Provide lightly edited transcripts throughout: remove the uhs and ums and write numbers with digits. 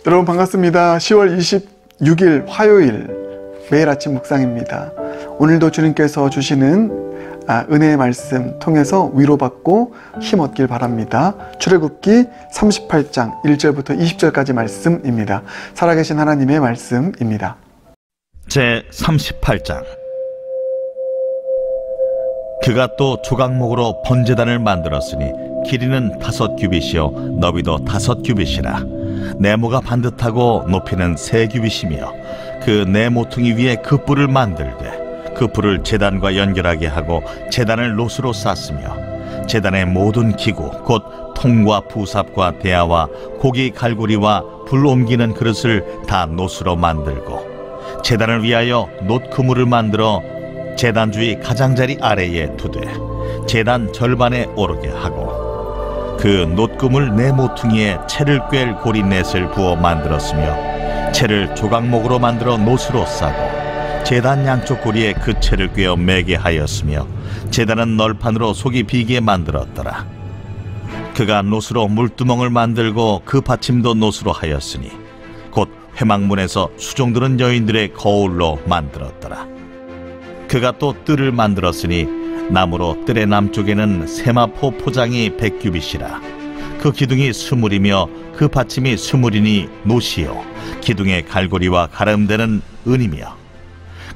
여러분 반갑습니다. 10월 26일 화요일 매일 아침 묵상입니다. 오늘도 주님께서 주시는 은혜의 말씀 통해서 위로받고 힘 얻길 바랍니다. 출애굽기 38장 1절부터 20절까지 말씀입니다. 살아계신 하나님의 말씀입니다. 제 38장. 그가 또 조각목으로 번제단을 만들었으니 길이는 5규빗이요 너비도 5규빗이라. 네모가 반듯하고 높이는 3규빗이며 그 네 모퉁이 위에 그 뿔을 만들되 그 뿔을 제단과 연결하게 하고 제단을 노수로 쌌으며 제단의 모든 기구 곧 통과 부삽과 대야와 고기 갈고리와 불 옮기는 그릇을 다 노수로 만들고 제단을 위하여 놋 그물을 만들어 제단 주위 가장자리 아래에 두되 제단 절반에 오르게 하고 그 놋그물 네 모퉁이에 채를 꿰 고리넷을 부어 만들었으며 채를 조각목으로 만들어 놋으로 싸고 제단 양쪽 고리에 그 채를 꿰어 매게 하였으며 제단은 널판으로 속이 비게 만들었더라. 그가 놋으로 물두멍을 만들고 그 받침도 놋으로 하였으니 곧 회막문에서 수종드는 여인들의 거울로 만들었더라. 그가 또 뜰을 만들었으니 나무로 뜰의 남쪽에는 세마포 포장이 100규빗이라. 그 기둥이 스물이며 그 받침이 스물이니 놋이요 기둥의 갈고리와 가름대는 은이며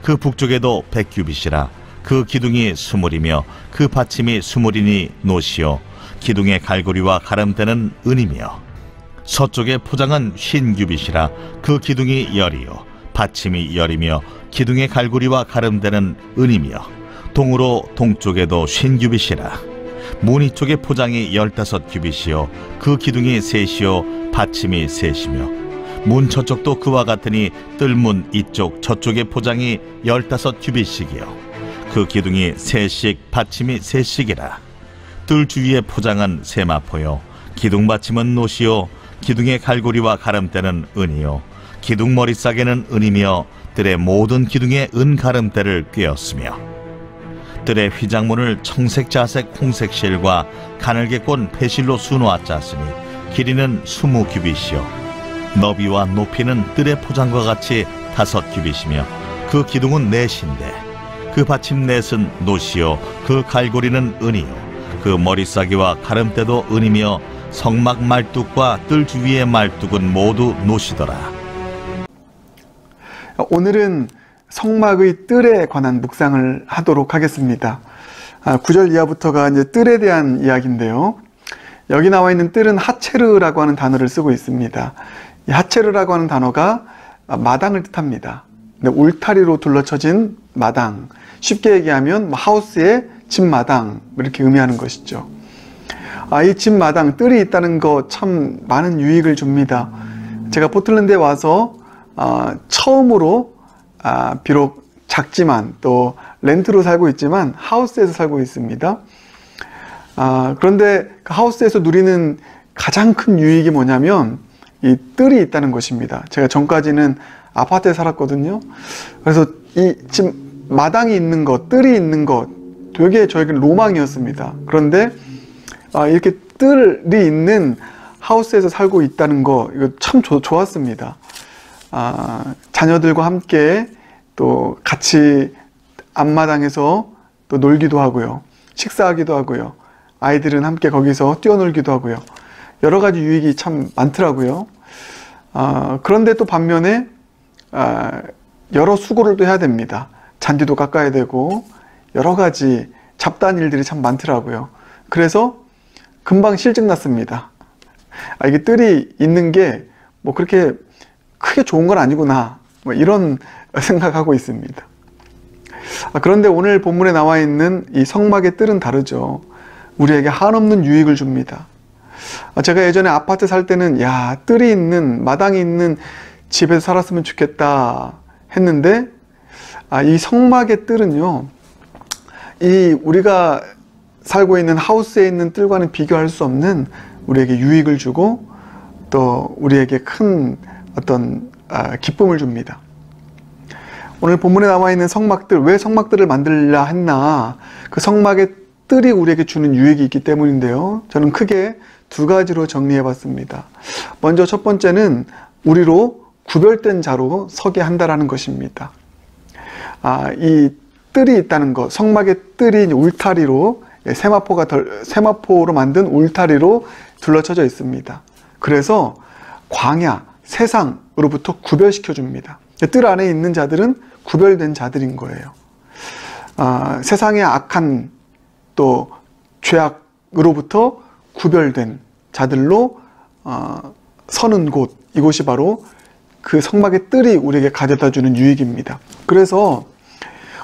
그 북쪽에도 100규빗이라. 그 기둥이 스물이며 그 받침이 스물이니 놋이요 기둥의 갈고리와 가름대는 은이며 서쪽의 포장은 50규빗이라. 그 기둥이 10이요 받침이 10이며 기둥의 갈고리와 가름대는 은이며 동으로 동쪽에도 50규빗이라. 무늬 쪽의 포장이 15규빗이요 그 기둥이 3이요 받침이 3이며 문 저쪽도 그와 같으니 뜰문 이쪽 저쪽의 포장이 15규빗씩이요 그 기둥이 3씩 받침이 3씩이라. 뜰 주위의 포장은 세마포요 기둥 받침은 놋이요 기둥의 갈고리와 가름대는 은이요 기둥 머리싸개는 은이며 뜰의 모든 기둥에 은 가름대를 꿰었으며 뜰의 휘장문을 청색, 자색, 홍색 실과 가늘게 꼰 배실로 수놓아 짰으니 길이는 20규빗이요 너비와 높이는 뜰의 포장과 같이 5규빗이며 그 기둥은 넷인데 그 받침 넷은 놋이요 그 갈고리는 은이요 그 머리싸기와 가름대도 은이며 성막 말뚝과 뜰 주위의 말뚝은 모두 놋이더라. 오늘은 성막의 뜰에 관한 묵상을 하도록 하겠습니다. 9절 이하부터가 이제 뜰에 대한 이야기인데요. 여기 나와 있는 뜰은 하체르라고 하는 단어를 쓰고 있습니다. 이 하체르라고 하는 단어가 마당을 뜻합니다. 울타리로 둘러쳐진 마당, 쉽게 얘기하면 하우스의 집마당 이렇게 의미하는 것이죠. 이 집마당, 뜰이 있다는 거 참 많은 유익을 줍니다. 제가 포틀랜드에 와서 처음으로 비록 작지만 또 렌트로 살고 있지만 하우스에서 살고 있습니다. 그런데 그 하우스에서 누리는 가장 큰 유익이 뭐냐면 이 뜰이 있다는 것입니다. 제가 전까지는 아파트에 살았거든요. 그래서 이 집 마당이 있는 것, 뜰이 있는 것 되게 저에게는 로망이었습니다. 그런데 이렇게 뜰이 있는 하우스에서 살고 있다는 거 이거 참 좋았습니다. 자녀들과 함께 또 같이 앞마당에서 또 놀기도 하고요. 식사하기도 하고요. 아이들은 함께 거기서 뛰어놀기도 하고요. 여러 가지 유익이 참 많더라고요. 그런데 또 반면에 여러 수고를 또 해야 됩니다. 잔디도 깎아야 되고 여러 가지 잡다한 일들이 참 많더라고요. 그래서 금방 실증 났습니다. 이게 뜰이 있는 게 뭐 그렇게 크게 좋은 건 아니구나 뭐 이런 생각하고 있습니다. 그런데 오늘 본문에 나와 있는 이 성막의 뜰은 다르죠. 우리에게 한없는 유익을 줍니다. 제가 예전에 아파트 살 때는 야 뜰이 있는 마당이 있는 집에서 살았으면 좋겠다 했는데 이 성막의 뜰은요 이 우리가 살고 있는 하우스에 있는 뜰과는 비교할 수 없는 우리에게 유익을 주고 또 우리에게 큰 어떤 기쁨을 줍니다. 오늘 본문에 나와 있는 성막들, 왜 성막들을 만들려 했나? 그 성막의 뜰이 우리에게 주는 유익이 있기 때문인데요. 저는 크게 두 가지로 정리해 봤습니다. 먼저 첫 번째는 우리로 구별된 자로 서게 한다라는 것입니다. 이 뜰이 있다는 것, 성막의 뜰이 울타리로, 세마포로 만든 울타리로 둘러쳐져 있습니다. 그래서 광야, 세상으로부터 구별시켜 줍니다. 뜰 안에 있는 자들은 구별된 자들인 거예요. 세상의 악한 또 죄악으로부터 구별된 자들로 서는 곳, 이곳이 바로 그 성막의 뜰이 우리에게 가져다 주는 유익입니다. 그래서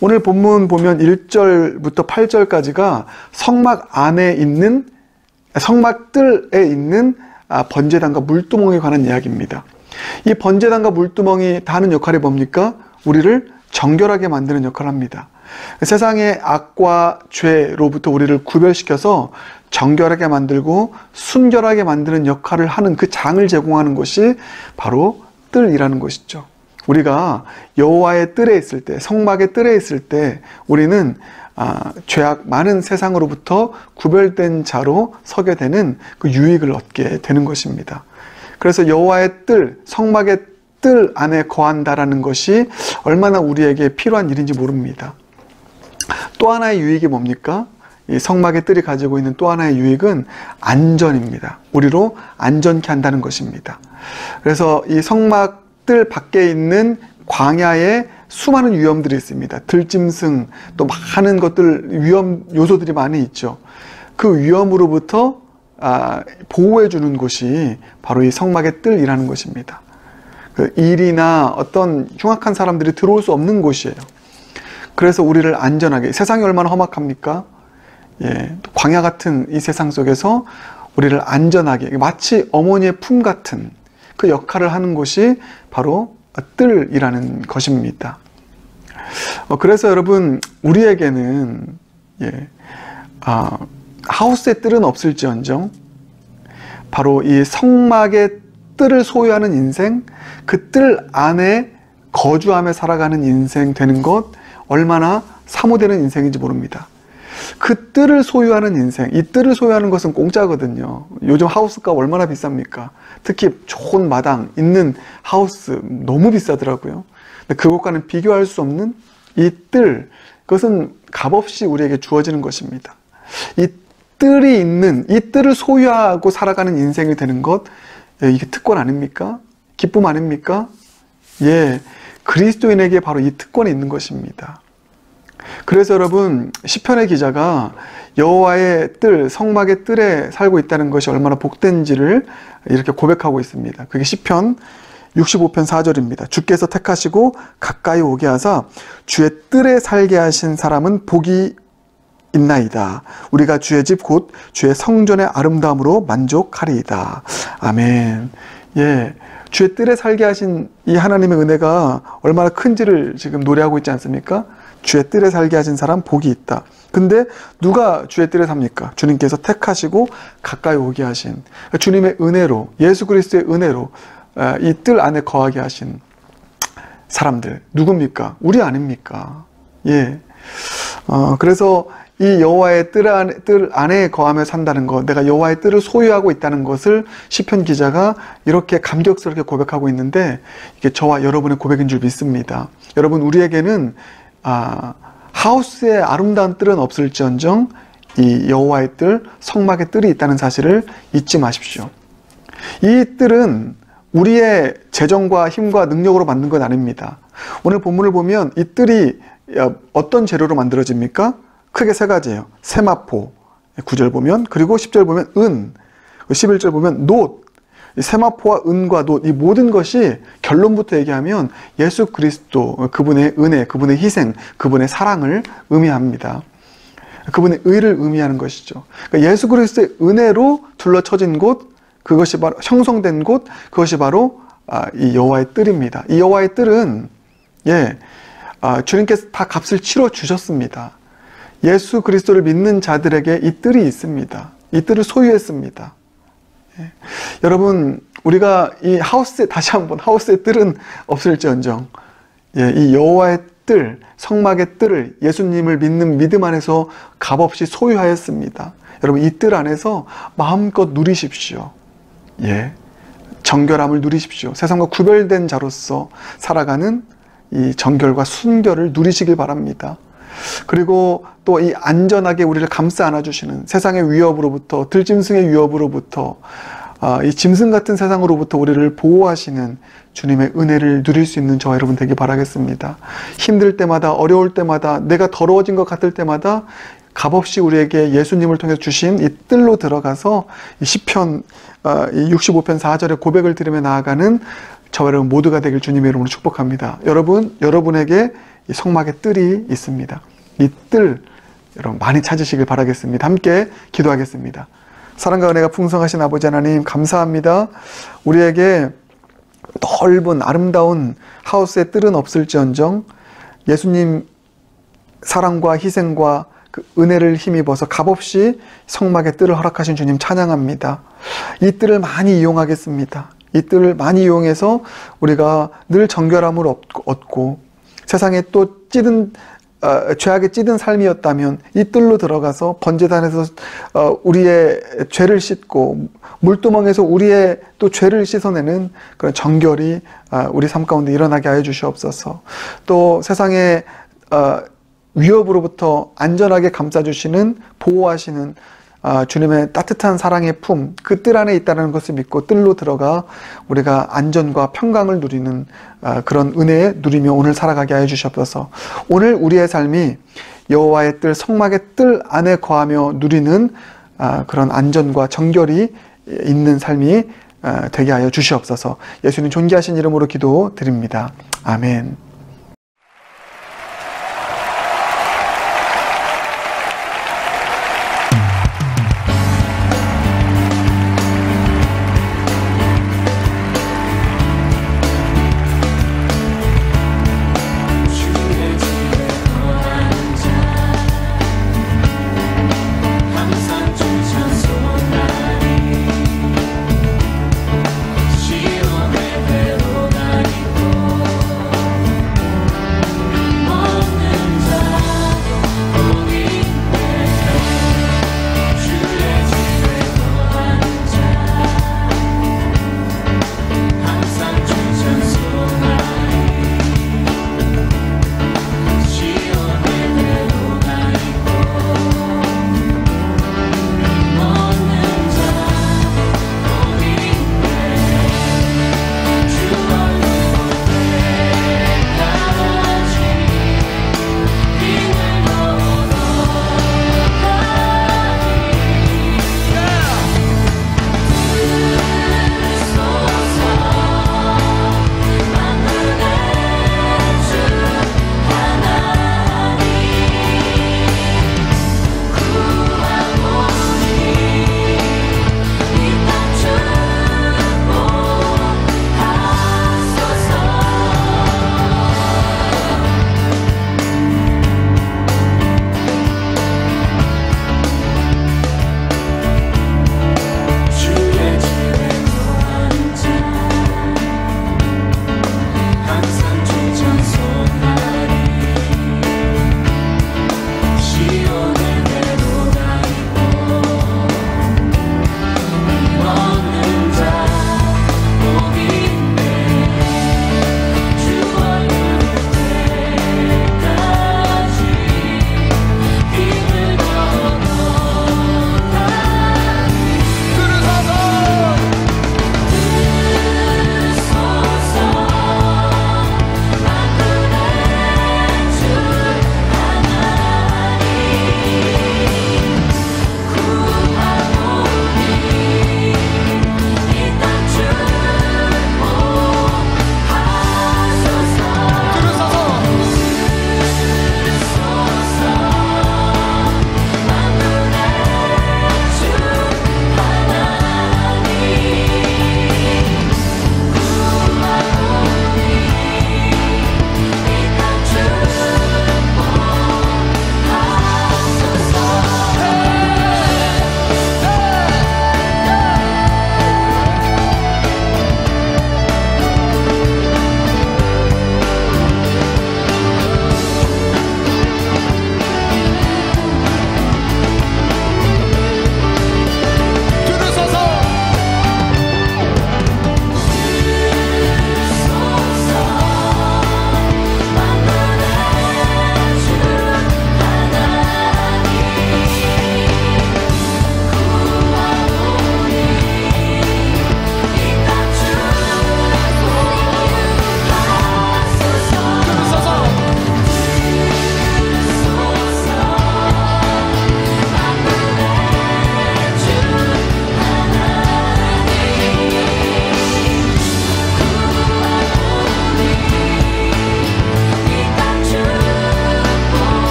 오늘 본문 보면 1절부터 8절까지가 성막 안에 있는, 성막 뜰에 있는 번제단과 물두멍에 관한 이야기입니다. 이 번제단과 물두멍이 다 하는 역할이 뭡니까? 우리를 정결하게 만드는 역할을 합니다. 세상의 악과 죄로부터 우리를 구별시켜서 정결하게 만들고 순결하게 만드는 역할을 하는 그 장을 제공하는 것이 바로 뜰이라는 것이죠. 우리가 여호와의 뜰에 있을 때, 성막의 뜰에 있을 때 우리는 죄악 많은 세상으로부터 구별된 자로 서게 되는 그 유익을 얻게 되는 것입니다. 그래서 여호와의 뜰, 성막의 뜰 안에 거한다라는 것이 얼마나 우리에게 필요한 일인지 모릅니다. 또 하나의 유익이 뭡니까? 이 성막의 뜰이 가지고 있는 또 하나의 유익은 안전입니다. 우리로 안전케 한다는 것입니다. 그래서 이 성막 뜰 밖에 있는 광야에 수많은 위험들이 있습니다. 들짐승, 또 많은 것들, 위험 요소들이 많이 있죠. 그 위험으로부터 보호해 주는 곳이 바로 이 성막의 뜰이라는 것입니다. 그 일이나 어떤 흉악한 사람들이 들어올 수 없는 곳이에요. 그래서 우리를 안전하게, 세상이 얼마나 험악합니까? 광야 같은 이 세상 속에서 우리를 안전하게, 마치 어머니의 품 같은 그 역할을 하는 곳이 바로 뜰이라는 것입니다. 그래서 여러분, 우리에게는 하우스의 뜰은 없을지언정 바로 이 성막의 뜰을 소유하는 인생, 그 뜰 안에 거주하며 살아가는 인생 되는 것, 얼마나 사모되는 인생인지 모릅니다. 그 뜰을 소유하는 인생, 이 뜰을 소유하는 것은 공짜거든요. 요즘 하우스가 얼마나 비쌉니까? 특히 좋은 마당 있는 하우스 너무 비싸더라고요. 근데 그것과는 비교할 수 없는 이 뜰, 그것은 값없이 우리에게 주어지는 것입니다. 이 뜰이 있는, 이 뜰을 소유하고 살아가는 인생이 되는 것, 이게 특권 아닙니까? 기쁨 아닙니까? 그리스도인에게 바로 이 특권이 있는 것입니다. 그래서 여러분, 시편의 기자가 여호와의 뜰, 성막의 뜰에 살고 있다는 것이 얼마나 복된지를 이렇게 고백하고 있습니다. 그게 시편 65편 4절입니다. 주께서 택하시고 가까이 오게 하사 주의 뜰에 살게 하신 사람은 복이 있나이다. 우리가 주의 집 곧 주의 성전의 아름다움으로 만족하리이다. 아멘. 주의 뜰에 살게 하신 이 하나님의 은혜가 얼마나 큰지를 지금 노래하고 있지 않습니까? 주의 뜰에 살게 하신 사람 복이 있다. 근데 누가 주의 뜰에 삽니까? 주님께서 택하시고 가까이 오게 하신, 주님의 은혜로, 예수 그리스도의 은혜로 이 뜰 안에 거하게 하신 사람들 누굽니까? 우리 아닙니까? 그래서 이 여호와의 뜰 안에 거하며 산다는 것, 내가 여호와의 뜰을 소유하고 있다는 것을 시편 기자가 이렇게 감격스럽게 고백하고 있는데, 이게 저와 여러분의 고백인 줄 믿습니다. 여러분, 우리에게는 하우스의 아름다운 뜰은 없을지언정 이 여호와의 뜰, 성막의 뜰이 있다는 사실을 잊지 마십시오. 이 뜰은 우리의 재정과 힘과 능력으로 만든 것 아닙니다. 오늘 본문을 보면 이 뜰이 어떤 재료로 만들어집니까? 크게 세 가지예요. 세마포, 9절 보면, 그리고 10절 보면 은, 11절 보면 놋. 세마포와 은과 놋, 이 모든 것이 결론부터 얘기하면 예수 그리스도, 그분의 은혜, 그분의 희생, 그분의 사랑을 의미합니다. 그분의 의를 의미하는 것이죠. 그러니까 예수 그리스도의 은혜로 둘러쳐진 곳, 그것이 바로 형성된 곳, 그것이 바로 이 여호와의 뜰입니다. 이 여호와의 뜰은 주님께서 다 값을 치러 주셨습니다. 예수 그리스도를 믿는 자들에게 이 뜰이 있습니다. 이 뜰을 소유했습니다. 여러분, 우리가 이 하우스에, 다시 한번, 하우스의 뜰은 없을지언정 이 여호와의 뜰, 성막의 뜰을 예수님을 믿는 믿음 안에서 값없이 소유하였습니다. 여러분, 이 뜰 안에서 마음껏 누리십시오. 정결함을 누리십시오. 세상과 구별된 자로서 살아가는 이 정결과 순결을 누리시길 바랍니다. 그리고 또 이 안전하게 우리를 감싸 안아주시는 세상의 위협으로부터, 들짐승의 위협으로부터, 이 짐승 같은 세상으로부터 우리를 보호하시는 주님의 은혜를 누릴 수 있는 저와 여러분 되길 바라겠습니다. 힘들 때마다, 어려울 때마다, 내가 더러워진 것 같을 때마다 값없이 우리에게 예수님을 통해 주신 이 뜰로 들어가서 이 시편 65편 4절의 고백을 들으며 나아가는 저와 여러분 모두가 되길 주님의 이름으로 축복합니다. 여러분에게 이 성막의 뜰이 있습니다. 이 뜰 여러분 많이 찾으시길 바라겠습니다. 함께 기도하겠습니다. 사랑과 은혜가 풍성하신 아버지 하나님 감사합니다. 우리에게 넓은 아름다운 하우스의 뜰은 없을지언정 예수님 사랑과 희생과 그 은혜를 힘입어서 값없이 성막의 뜰을 허락하신 주님 찬양합니다. 이 뜰을 많이 이용하겠습니다. 이 뜰을 많이 이용해서 우리가 늘 정결함을 얻고 세상에 또 죄악에 찌든 삶이었다면 이 뜰로 들어가서 번제단에서 우리의 죄를 씻고 물두멍에서 우리의 또 죄를 씻어내는 그런 정결이 우리 삶 가운데 일어나게 하여 주시옵소서. 또 세상에 위협으로부터 안전하게 감싸주시는, 보호하시는 주님의 따뜻한 사랑의 품, 그 뜰 안에 있다는 것을 믿고 뜰로 들어가 우리가 안전과 평강을 누리는 그런 은혜에 누리며 오늘 살아가게 하여 주시옵소서. 오늘 우리의 삶이 여호와의 뜰, 성막의 뜰 안에 거하며 누리는 그런 안전과 정결이 있는 삶이 되게 하여 주시옵소서. 예수님 존귀하신 이름으로 기도드립니다. 아멘.